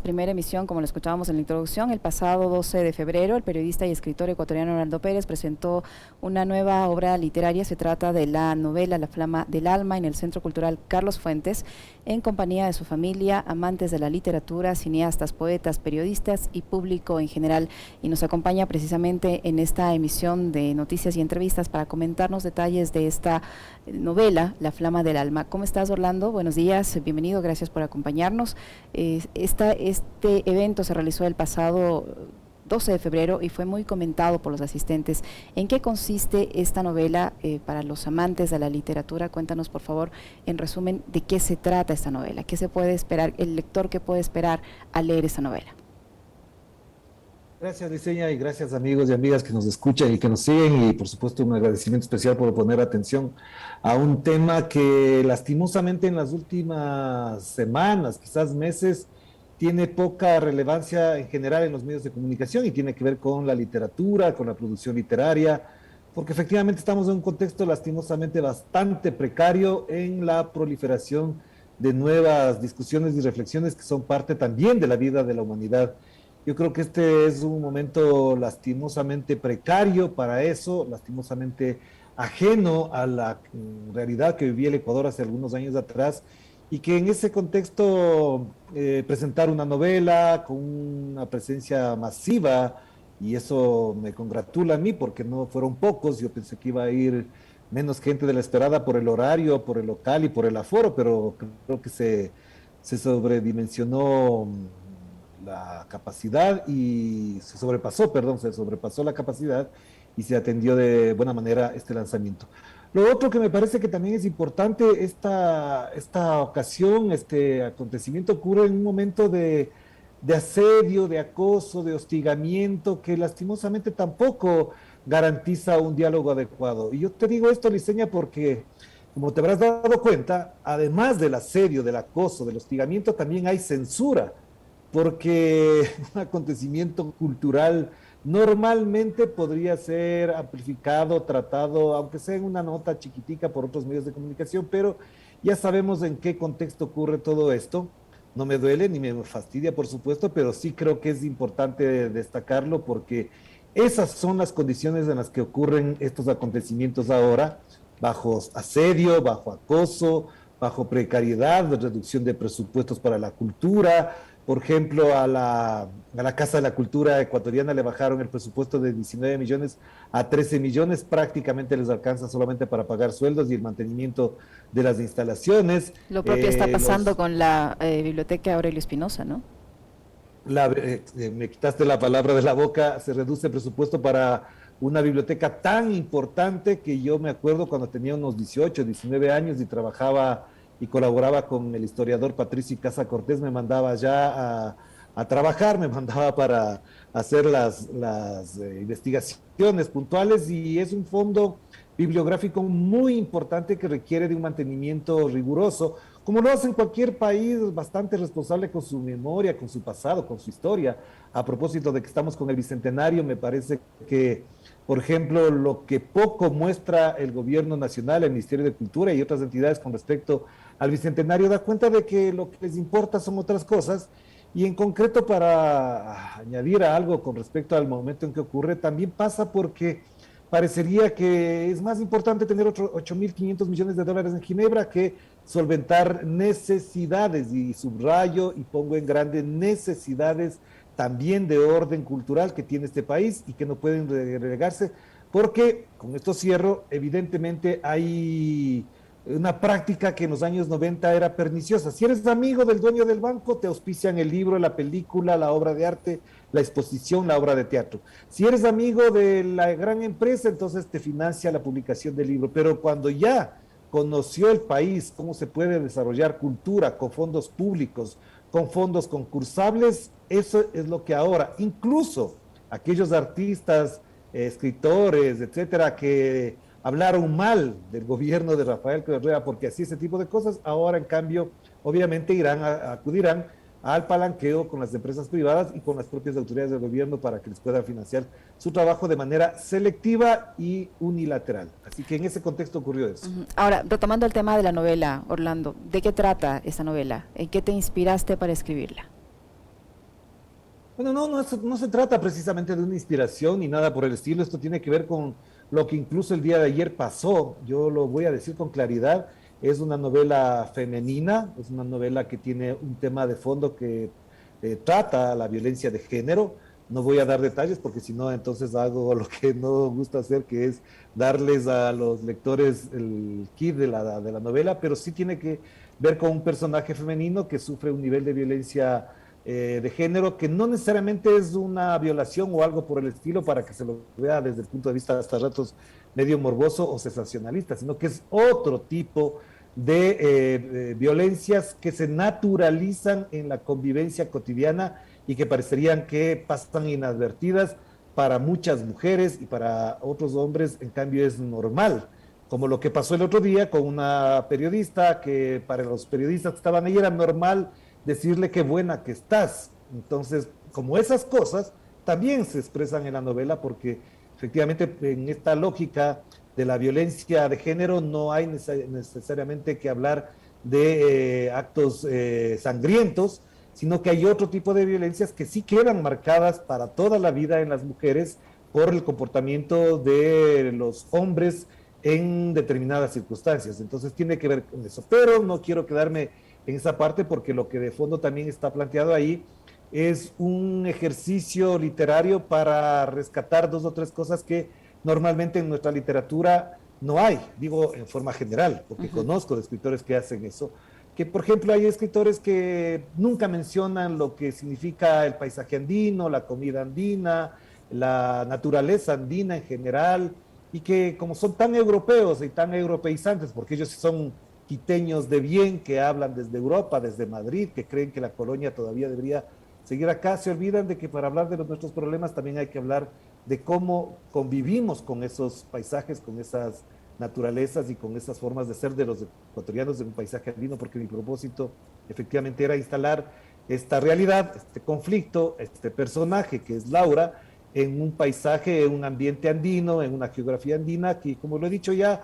primera emisión, como lo escuchábamos en la introducción. El pasado 12 de febrero, el periodista y escritor ecuatoriano Orlando Pérez presentó una nueva obra literaria. Se trata de la novela La Flama del Alma en el Centro Cultural Carlos Fuentes, en compañía de su familia, amantes de la literatura, cineastas, poetas, periodistas y público en general. Y nos acompaña precisamente en esta emisión de noticias y entrevistas para comentarnos detalles de esta novela, La Flama del Alma. ¿Cómo estás, Orlando? Buenos días, bienvenido, gracias por acompañarnos. Este evento se realizó el pasado 12 de febrero y fue muy comentado por los asistentes. ¿En qué consiste esta novela para los amantes de la literatura? Cuéntanos, por favor, en resumen, de qué se trata esta novela, qué se puede esperar, el lector que puede esperar al leer esta novela. Gracias, Liceña, y gracias, amigos y amigas que nos escuchan y que nos siguen, y por supuesto un agradecimiento especial por poner atención a un tema que lastimosamente en las últimas semanas, quizás meses, tiene poca relevancia en general en los medios de comunicación y tiene que ver con la literatura, con la producción literaria, porque efectivamente estamos en un contexto lastimosamente bastante precario en la proliferación de nuevas discusiones y reflexiones que son parte también de la vida de la humanidad. Yo creo que este es un momento lastimosamente precario para eso, lastimosamente ajeno a la realidad que vivía el Ecuador hace algunos años atrás, y que en ese contexto presentar una novela con una presencia masiva, y eso me congratula a mí porque no fueron pocos. Yo pensé que iba a ir menos gente de la esperada por el horario, por el local y por el aforo, pero creo que se sobredimensionó la capacidad y se sobrepasó la capacidad y se atendió de buena manera este lanzamiento. Lo otro que me parece que también es importante, esta ocasión, este acontecimiento ocurre en un momento de asedio, de acoso, de hostigamiento, que lastimosamente tampoco garantiza un diálogo adecuado. Y yo te digo esto, Liceña, porque como te habrás dado cuenta, además del asedio, del acoso, del hostigamiento, también hay censura, porque un acontecimiento cultural normalmente podría ser amplificado, tratado, aunque sea en una nota chiquitica por otros medios de comunicación, pero ya sabemos en qué contexto ocurre todo esto. No me duele ni me fastidia, por supuesto, pero sí creo que es importante destacarlo porque esas son las condiciones en las que ocurren estos acontecimientos ahora, bajo asedio, bajo acoso, bajo precariedad, reducción de presupuestos para la cultura. Por ejemplo, a la Casa de la Cultura Ecuatoriana le bajaron el presupuesto de 19 millones a 13 millones, prácticamente les alcanza solamente para pagar sueldos y el mantenimiento de las instalaciones. Lo propio está pasando con la Biblioteca Aurelio Espinosa, ¿no? Me quitaste la palabra de la boca. Se reduce el presupuesto para una biblioteca tan importante que yo me acuerdo cuando tenía unos 18, 19 años y trabajaba y colaboraba con el historiador Patricio Casa Cortés. Me mandaba ya a trabajar, me mandaba para hacer las investigaciones puntuales, y es un fondo bibliográfico muy importante que requiere de un mantenimiento riguroso, como lo hace en cualquier país bastante responsable con su memoria, con su pasado, con su historia. A propósito de que estamos con el Bicentenario, me parece que, por ejemplo, lo que poco muestra el gobierno nacional, el Ministerio de Cultura y otras entidades con respecto al Bicentenario, da cuenta de que lo que les importa son otras cosas. Y en concreto, para añadir a algo con respecto al momento en que ocurre, también pasa porque parecería que es más importante tener 8.500 millones de dólares en Ginebra que solventar necesidades, y subrayo y pongo en grande necesidades también de orden cultural que tiene este país y que no pueden relegarse, porque, con esto cierro, evidentemente hay una práctica que en los años 90 era perniciosa. Si eres amigo del dueño del banco, te auspician el libro, la película, la obra de arte, la exposición, la obra de teatro. Si eres amigo de la gran empresa, entonces te financia la publicación del libro. Pero cuando ya conoció el país cómo se puede desarrollar cultura con fondos públicos, con fondos concursables, eso es lo que ahora, incluso aquellos artistas, escritores, etcétera, que hablaron mal del gobierno de Rafael Correa porque hacía ese tipo de cosas, ahora en cambio obviamente acudirán al palanqueo con las empresas privadas y con las propias autoridades del gobierno para que les puedan financiar su trabajo de manera selectiva y unilateral. Así que en ese contexto ocurrió eso. Ahora, retomando el tema de la novela, Orlando, ¿de qué trata esta novela? ¿En qué te inspiraste para escribirla? Bueno, no se trata precisamente de una inspiración ni nada por el estilo. Esto tiene que ver con lo que incluso el día de ayer pasó. Yo lo voy a decir con claridad. Es una novela femenina, es una novela que tiene un tema de fondo que trata la violencia de género. No voy a dar detalles porque si no, entonces hago lo que no gusta hacer, que es darles a los lectores el kit de la novela, pero sí tiene que ver con un personaje femenino que sufre un nivel de violencia de género, que no necesariamente es una violación o algo por el estilo para que se lo vea desde el punto de vista hasta ratos medio morboso o sensacionalista, sino que es otro tipo de violencias que se naturalizan en la convivencia cotidiana y que parecerían que pasan inadvertidas para muchas mujeres y para otros hombres, en cambio es normal, como lo que pasó el otro día con una periodista que para los periodistas que estaban ahí era normal decirle qué buena que estás. Entonces, como esas cosas también se expresan en la novela porque efectivamente en esta lógica de la violencia de género no hay necesariamente que hablar de actos sangrientos, sino que hay otro tipo de violencias que sí quedan marcadas para toda la vida en las mujeres por el comportamiento de los hombres en determinadas circunstancias. Entonces tiene que ver con eso, pero no quiero quedarme en esa parte porque lo que de fondo también está planteado ahí es un ejercicio literario para rescatar dos o tres cosas que normalmente en nuestra literatura no hay, digo en forma general, porque conozco de escritores que hacen eso, que por ejemplo hay escritores que nunca mencionan lo que significa el paisaje andino, la comida andina, la naturaleza andina en general, y que como son tan europeos y tan europeizantes, porque ellos son quiteños de bien que hablan desde Europa, desde Madrid, que creen que la colonia todavía debería seguir acá, se olvidan de que para hablar de nuestros problemas también hay que hablar de cómo convivimos con esos paisajes, con esas naturalezas y con esas formas de ser de los ecuatorianos en un paisaje andino, porque mi propósito efectivamente era instalar esta realidad, este conflicto, este personaje que es Laura, en un paisaje, en un ambiente andino, en una geografía andina, que como lo he dicho ya,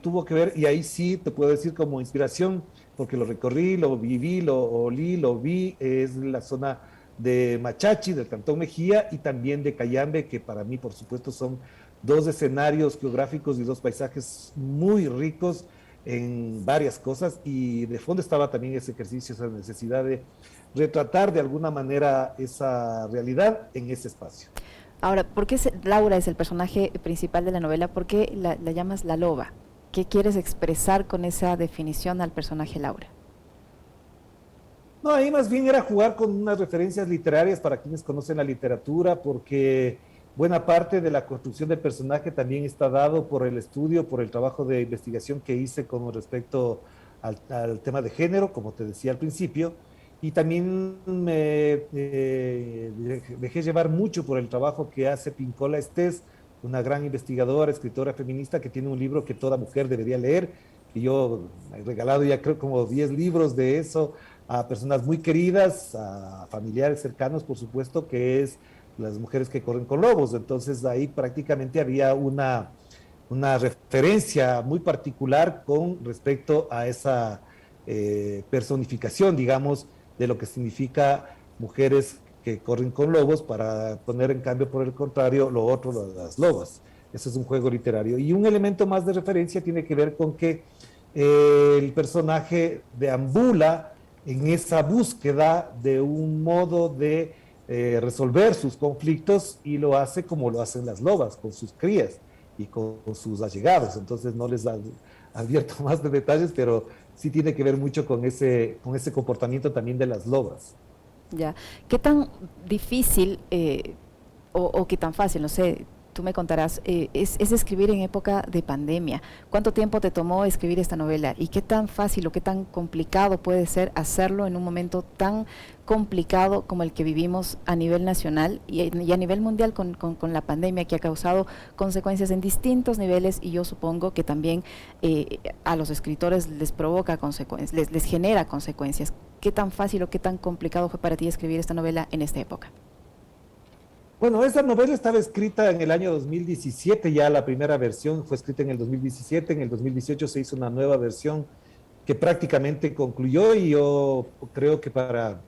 tuvo que ver, y ahí sí te puedo decir como inspiración, porque lo recorrí, lo viví, lo olí, lo vi, es la zona de Machachi, del Cantón Mejía, y también de Cayambe, que para mí, por supuesto, son dos escenarios geográficos y dos paisajes muy ricos en varias cosas, y de fondo estaba también ese ejercicio, esa necesidad de retratar de alguna manera esa realidad en ese espacio. Ahora, ¿por qué Laura es el personaje principal de la novela? ¿Por qué la llamas la loba? ¿Qué quieres expresar con esa definición al personaje Laura? No, ahí más bien era jugar con unas referencias literarias para quienes conocen la literatura, porque buena parte de la construcción del personaje también está dado por el estudio, por el trabajo de investigación que hice con respecto al tema de género, como te decía al principio, y también me dejé llevar mucho por el trabajo que hace Pincola Estés, una gran investigadora, escritora feminista que tiene un libro que toda mujer debería leer, que yo he regalado ya creo como 10 libros de eso a personas muy queridas, a familiares cercanos, por supuesto, que es Las mujeres que corren con lobos. Entonces ahí prácticamente había una referencia muy particular con respecto a esa personificación, digamos, de lo que significa mujeres que corren con lobos para poner en cambio, por el contrario, lo otro, las lobas. Eso es un juego literario. Y un elemento más de referencia tiene que ver con que el personaje deambula en esa búsqueda de un modo de resolver sus conflictos y lo hace como lo hacen las lobas, con sus crías y con sus allegados. Entonces no les advierto más de detalles, pero sí tiene que ver mucho con ese comportamiento también de las lobas. Ya. ¿Qué tan difícil o qué tan fácil, no sé, tú me contarás, es escribir en época de pandemia? ¿Cuánto tiempo te tomó escribir esta novela? ¿Y qué tan fácil o qué tan complicado puede ser hacerlo en un momento tan complicado como el que vivimos a nivel nacional y a nivel mundial con la pandemia, que ha causado consecuencias en distintos niveles, y yo supongo que también a los escritores les provoca consecuencias, les genera consecuencias? ¿Qué tan fácil o qué tan complicado fue para ti escribir esta novela en esta época? Bueno, esta novela estaba escrita en el año 2017, ya la primera versión fue escrita en el 2017, en el 2018 se hizo una nueva versión que prácticamente concluyó y yo creo que para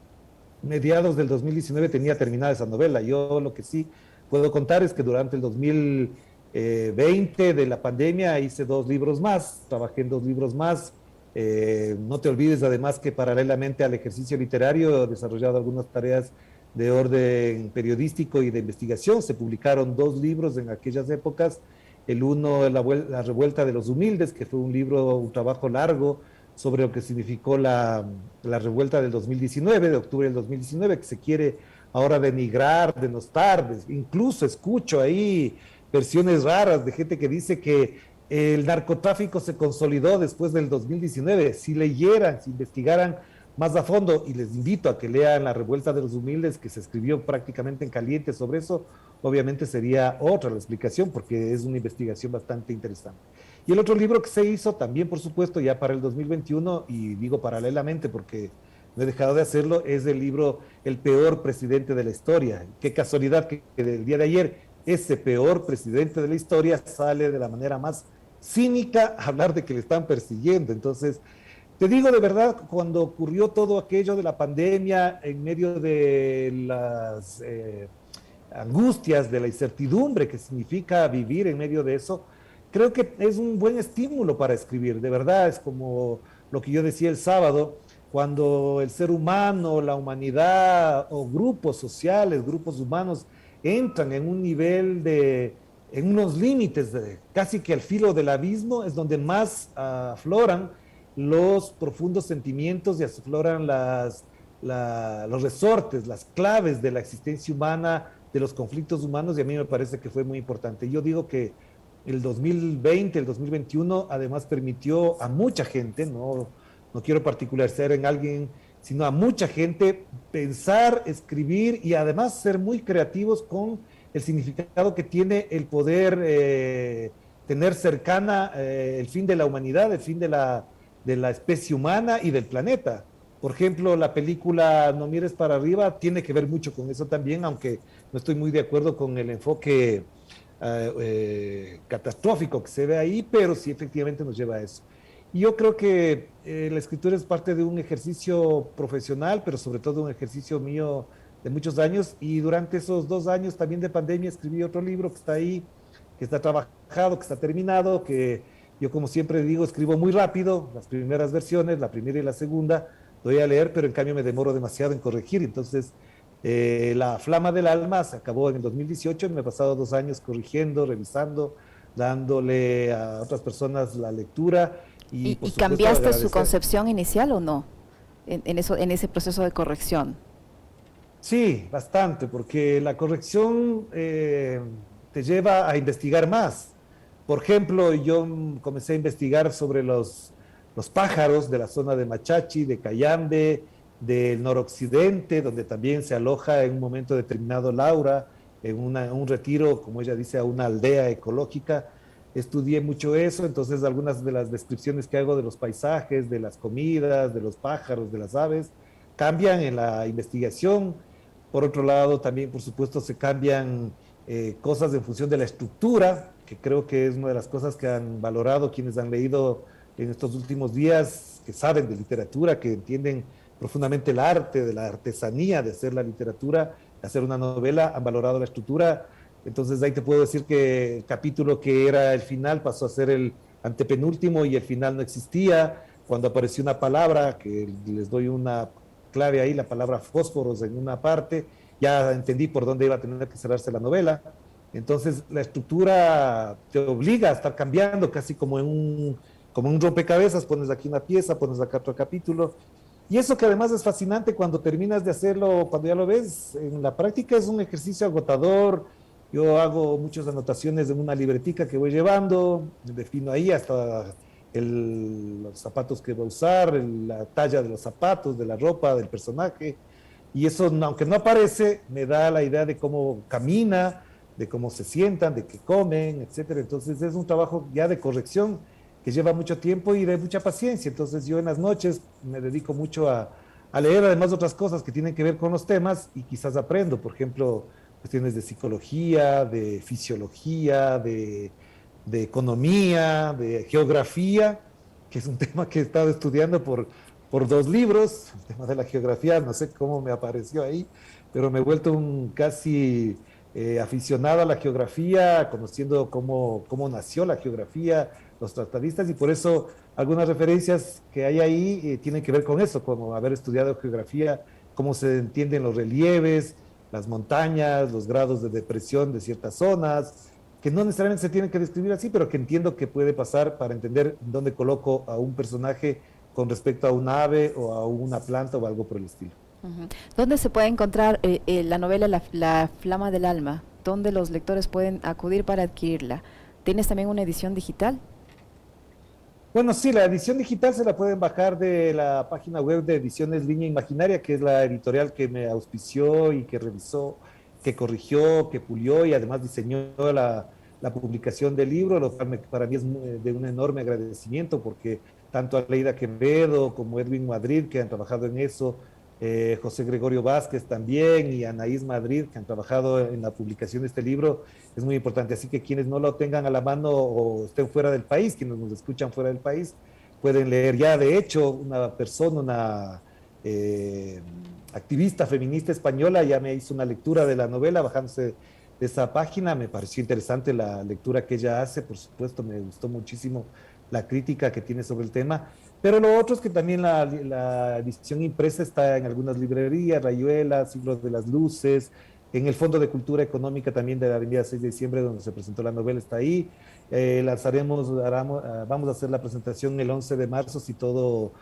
mediados del 2019 tenía terminada esa novela. Yo lo que sí puedo contar es que durante el 2020 de la pandemia hice dos libros más, trabajé en dos libros más. No te olvides además que paralelamente al ejercicio literario he desarrollado algunas tareas de orden periodístico y de investigación. Se publicaron dos libros en aquellas épocas. El uno, La Revuelta de los Humildes, que fue un libro, un trabajo largo sobre lo que significó la revuelta del 2019, de octubre del 2019, que se quiere ahora denigrar, denostar. Incluso escucho ahí versiones raras de gente que dice que el narcotráfico se consolidó después del 2019. Si leyeran, si investigaran más a fondo, y les invito a que lean La Revuelta de los Humildes, que se escribió prácticamente en caliente sobre eso, obviamente sería otra la explicación, porque es una investigación bastante interesante. Y el otro libro que se hizo también, por supuesto, ya para el 2021, y digo paralelamente porque no he dejado de hacerlo, es el libro El peor presidente de la historia. Qué casualidad que del día de ayer ese peor presidente de la historia sale de la manera más cínica a hablar de que le están persiguiendo. Entonces, te digo de verdad, cuando ocurrió todo aquello de la pandemia, en medio de las angustias, de la incertidumbre que significa vivir en medio de eso, creo que es un buen estímulo para escribir. De verdad, es como lo que yo decía el sábado, cuando el ser humano, la humanidad o grupos sociales, grupos humanos entran en un nivel de, en unos límites de, casi que al filo del abismo, es donde más afloran los profundos sentimientos y afloran los resortes, las claves de la existencia humana, de los conflictos humanos, y a mí me parece que fue muy importante. Yo digo que el 2020, el 2021, además permitió a mucha gente, no quiero particularizar en alguien, sino a mucha gente pensar, escribir y además ser muy creativos con el significado que tiene el poder tener cercana el fin de la humanidad, el fin de la especie humana y del planeta. Por ejemplo, la película No mires para arriba tiene que ver mucho con eso también, aunque no estoy muy de acuerdo con el enfoque catastrófico que se ve ahí, pero sí efectivamente nos lleva a eso. Y yo creo que la escritura es parte de un ejercicio profesional, pero sobre todo un ejercicio mío de muchos años. Y durante esos 2 años también de pandemia escribí otro libro que está ahí, que está trabajado, que está terminado, que yo como siempre digo, escribo muy rápido, las primeras versiones, la primera y la segunda, doy a leer, pero en cambio me demoro demasiado en corregir. Entonces, La Flama del Alma se acabó en el 2018, me he pasado 2 años corrigiendo, revisando, dándole a otras personas la lectura y por Y supuesto cambiaste su agradecer. concepción inicial o no en ese proceso de corrección? Sí, bastante, porque la corrección te lleva a investigar más. Por ejemplo, yo comencé a investigar sobre los pájaros de la zona de Machachi, de Cayambe, del noroccidente, donde también se aloja en un momento determinado Laura, en un retiro, como ella dice, a una aldea ecológica. Estudié mucho eso, entonces algunas de las descripciones que hago de los paisajes, de las comidas, de los pájaros, de las aves, cambian en la investigación. Por otro lado, también, por supuesto, se cambian cosas en función de la estructura, que creo que es una de las cosas que han valorado quienes han leído en estos últimos días, que saben de literatura, que entienden profundamente el arte, de la artesanía de hacer la literatura, de hacer una novela, han valorado la estructura. Entonces ahí te puedo decir que el capítulo que era el final pasó a ser el antepenúltimo y el final no existía. Cuando apareció una palabra, que les doy una clave ahí, la palabra fósforos en una parte, ya entendí por dónde iba a tener que cerrarse la novela. Entonces la estructura te obliga a estar cambiando, casi como un rompecabezas, pones aquí una pieza, pones acá otro capítulo. Y eso que además es fascinante cuando terminas de hacerlo, cuando ya lo ves, en la práctica es un ejercicio agotador. Yo hago muchas anotaciones en una libretica que voy llevando, defino ahí hasta los zapatos que va a usar, la talla de los zapatos, de la ropa, del personaje. Y eso, aunque no aparece, me da la idea de cómo camina, de cómo se sientan, de qué comen, etcétera. Entonces es un trabajo ya de corrección que lleva mucho tiempo y de mucha paciencia. Entonces yo en las noches me dedico mucho a leer además otras cosas que tienen que ver con los temas y quizás aprendo, por ejemplo, cuestiones de psicología, de fisiología, de economía, de geografía, que es un tema que he estado estudiando por dos libros, el tema de la geografía, no sé cómo me apareció ahí, pero me he vuelto un casi aficionado a la geografía, conociendo cómo nació la geografía, los tratadistas, y por eso algunas referencias que hay ahí tienen que ver con eso, como haber estudiado geografía, cómo se entienden los relieves, las montañas, los grados de depresión de ciertas zonas, que no necesariamente se tienen que describir así, pero que entiendo que puede pasar para entender dónde coloco a un personaje con respecto a un ave o a una planta o algo por el estilo. Ujú. ¿Dónde se puede encontrar la novela la Flama del Alma? ¿Dónde los lectores pueden acudir para adquirirla? ¿Tienes también una edición digital? Bueno, sí, la edición digital se la pueden bajar de la página web de Ediciones Viña Imaginaria, que es la editorial que me auspició y que revisó, que corrigió, que pulió y además diseñó la publicación del libro, lo cual para mí es de un enorme agradecimiento porque tanto a Leida Quevedo como Edwin Madrid, que han trabajado en eso, José Gregorio Vázquez también y Anaís Madrid, que han trabajado en la publicación de este libro, es muy importante. Así que quienes no lo tengan a la mano o estén fuera del país, quienes nos escuchan fuera del país, pueden leer ya. De hecho, una persona, una activista feminista española, ya me hizo una lectura de la novela bajándose de esa página. Me pareció interesante la lectura que ella hace, por supuesto, me gustó muchísimo la crítica que tiene sobre el tema. Pero lo otro es que también la edición impresa está en algunas librerías, Rayuela, Siglos de las Luces, en el Fondo de Cultura Económica también de la Avenida 6 de Diciembre, donde se presentó la novela, está ahí. Vamos a hacer la presentación el 11 de marzo, si todo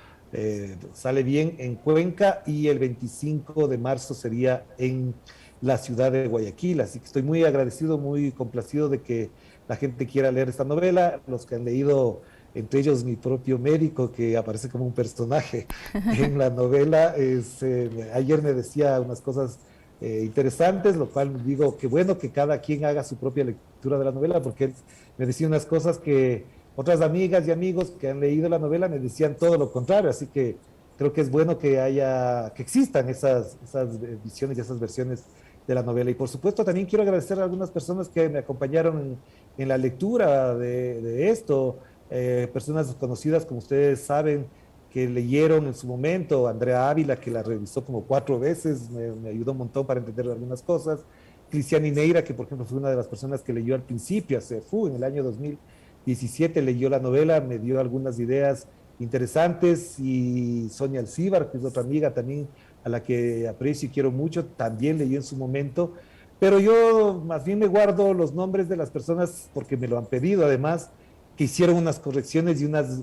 sale bien, en Cuenca, y el 25 de marzo sería en la ciudad de Guayaquil. Así que estoy muy agradecido, muy complacido de que la gente quiera leer esta novela. Los que han leído, entre ellos mi propio médico, que aparece como un personaje en la novela, ayer me decía unas cosas interesantes, lo cual digo que bueno que cada quien haga su propia lectura de la novela, porque él me decía unas cosas que otras amigas y amigos que han leído la novela me decían todo lo contrario, así que creo que es bueno que existan esas visiones y esas versiones de la novela. Y por supuesto también quiero agradecer a algunas personas que me acompañaron en la lectura de esto, personas conocidas, como ustedes saben, que leyeron en su momento, Andrea Ávila, que la revisó como 4 veces, me ayudó un montón para entender algunas cosas, Cristian Neira, que por ejemplo fue una de las personas que leyó al principio, en el año 2017 leyó la novela, me dio algunas ideas interesantes, y Sonia Alcíbar, que es otra amiga también a la que aprecio y quiero mucho, también leyó en su momento, pero yo más bien me guardo los nombres de las personas porque me lo han pedido, además, que hicieron unas correcciones y unas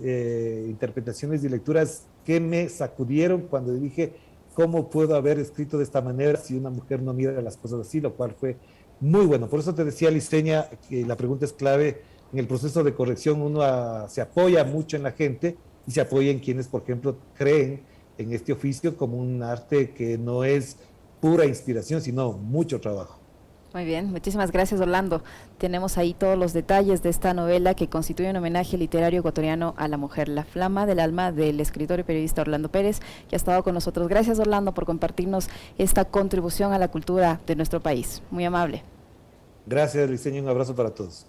interpretaciones y lecturas que me sacudieron cuando dije, ¿cómo puedo haber escrito de esta manera si una mujer no mira las cosas así? Lo cual fue muy bueno. Por eso te decía, Liceña, que la pregunta es clave. En el proceso de corrección uno se apoya mucho en la gente y se apoya en quienes, por ejemplo, creen en este oficio como un arte que no es pura inspiración, sino mucho trabajo. Muy bien, muchísimas gracias, Orlando. Tenemos ahí todos los detalles de esta novela que constituye un homenaje literario ecuatoriano a la mujer, La Flama del Alma, del escritor y periodista Orlando Pérez, que ha estado con nosotros. Gracias, Orlando, por compartirnos esta contribución a la cultura de nuestro país. Muy amable. Gracias, Liceña, un abrazo para todos.